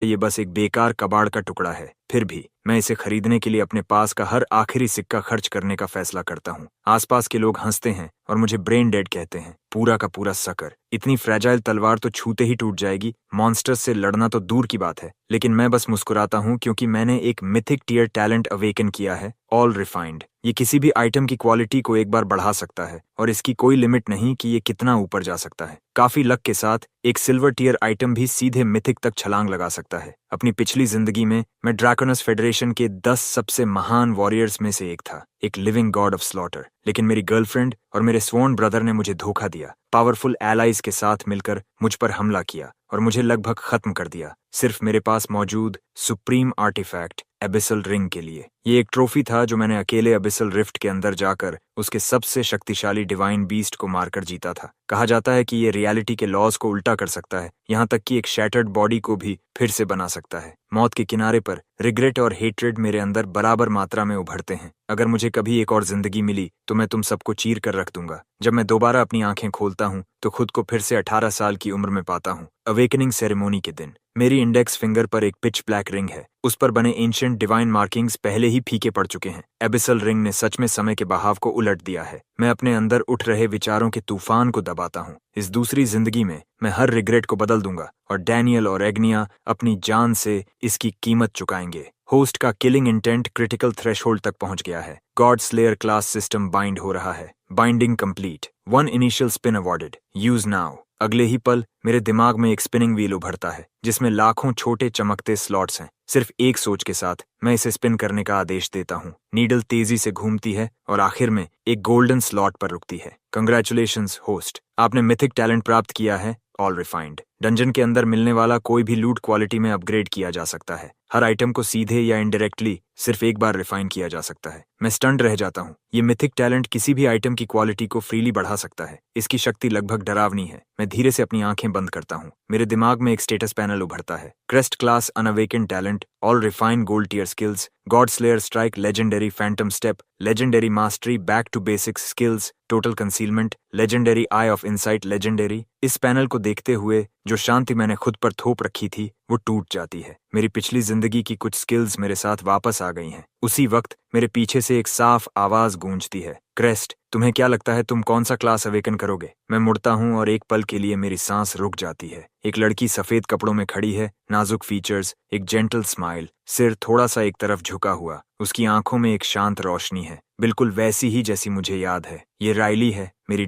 ये बस एक बेकार कबाड़ का टुकड़ा है। फिर भी मैं इसे खरीदने के लिए अपने पास का हर आखिरी सिक्का खर्च करने का फैसला करता हूँ। आसपास के लोग हंसते हैं और मुझे ब्रेन डेड कहते हैं, पूरा का पूरा सकर। इतनी फ्रेजाइल तलवार तो छूते ही टूट जाएगी, मॉन्स्टर्स से लड़ना तो दूर की बात है। लेकिन मैं बस मुस्कुराता हूँ क्योंकि मैंने एक मिथिक टियर टैलेंट अवेकन किया है, ऑल रिफाइंड। ये किसी भी आइटम की क्वालिटी को एक बार बढ़ा सकता है और इसकी कोई लिमिट नहीं कि ये कितना ऊपर जा सकता है। काफी लक के साथ एक सिल्वर टियर आइटम भी सीधे मिथिक तक छलांग लगा सकता है। अपनी पिछली जिंदगी में मैं ड्रैकोनस फेडरेशन के 10 सबसे महान वॉरियर्स में से एक था, एक लिविंग गॉड ऑफ स्लॉटर। लेकिन मेरी गर्लफ्रेंड और मेरे स्वॉर्न ब्रदर ने मुझे धोखा दिया, पावरफुल एलाइज के साथ मिलकर मुझ पर हमला किया और मुझे लगभग खत्म कर दिया, सिर्फ मेरे पास मौजूद सुप्रीम आर्टिफैक्ट एबिसल रिंग के लिए। ये एक ट्रॉफी था जो मैंने अकेले एबिसल रिफ्ट के अंदर जाकर उसके सबसे शक्तिशाली डिवाइन बीस्ट को मारकर जीता था। कहा जाता है कि ये रियलिटी के लॉज को उल्टा कर सकता है, यहाँ तक कि एक शैटर्ड बॉडी को भी फिर से बना सकता है। मौत के किनारे पर रिग्रेट और हेट्रेड मेरे अंदर बराबर मात्रा में उभरते हैं। अगर मुझे कभी एक और जिंदगी मिली तो मैं तुम सबको चीर कर रख दूंगा। जब मैं दोबारा अपनी आंखें खोलता हूँ तो खुद को फिर से 18 साल की उम्र में पाता हूँ। अवेकनिंग सेरेमोनी के दिन मेरी इंडेक्स फिंगर पर एक पिच ब्लैक रिंग है। उस पर बने एंशिएंट डिवाइन मार्किंग्स पहले ही फीके पड़ चुके हैं। एबिसल रिंग ने सच में समय के बहाव को उलट दिया है। मैं अपने अंदर उठ रहे विचारों के तूफान को दबाता हूँ। इस दूसरी जिंदगी में मैं हर रिग्रेट को बदल दूंगा और डैनियल और एग्निया अपनी जान से इसकी कीमत चुकाएंगे। होस्ट का किलिंग इंटेंट क्रिटिकल थ्रेशोल्ड तक पहुंच गया है। God slayer class system bind हो रहा है। Binding complete. 1 initial spin awarded. Use now. अगले ही पल मेरे दिमाग में एक स्पिनिंग व्हील उभरता है जिसमें लाखों छोटे चमकते स्लॉट्स हैं। सिर्फ एक सोच के साथ मैं इसे स्पिन करने का आदेश देता हूँ। नीडल तेजी से घूमती है और आखिर में एक गोल्डन स्लॉट पर रुकती है। कंग्रेचुलेशंस होस्ट, आपने मिथिक टैलेंट प्राप्त किया है, ऑल रिफाइंड। डंजन के अंदर मिलने वाला कोई भी लूट क्वालिटी में अपग्रेड किया जा सकता है। हर आइटम को सीधे या इनडायरेक्टली सिर्फ एक बार रिफाइन किया जा सकता है। मैं स्टन्ड रह जाता हूँ। ये मिथिक टैलेंट किसी भी आइटम की क्वालिटी को फ्रीली बढ़ा सकता है। इसकी शक्ति लगभग डरावनी है। मैं धीरे से अपनी आंखें बंद करता हूँ। मेरे दिमाग में एक स्टेटस पैनल उभरता है। Crest class unawakened talent, all refined gold tier skills, god slayer strike, legendary phantom step, legendary mastery, back to basics skills, total concealment, legendary eye of insight, legendary. इस पैनल को देखते हुए जो शांति मैंने खुद पर थोप रखी थी वो टूट जाती है। मेरी पिछली जिंदगी की कुछ स्किल्स मेरे साथ वापस आ गई हैं। उसी वक्त मेरे पीछे से एक साफ आवाज गूंजती है, क्रेस्ट, तुम्हें क्या लगता है तुम कौन सा क्लास अवेकन करोगे? मैं मुड़ता हूँ और एक पल के लिए मेरी सांस रुक जाती है। एक लड़की सफेद कपड़ों में खड़ी है, नाजुक फीचर्स, एक जेंटल स्माइल, सिर थोड़ा सा एक तरफ झुका हुआ। उसकी आंखों में एक शांत रोशनी है, बिल्कुल वैसी ही जैसी मुझे याद है। ये राइली है, मेरी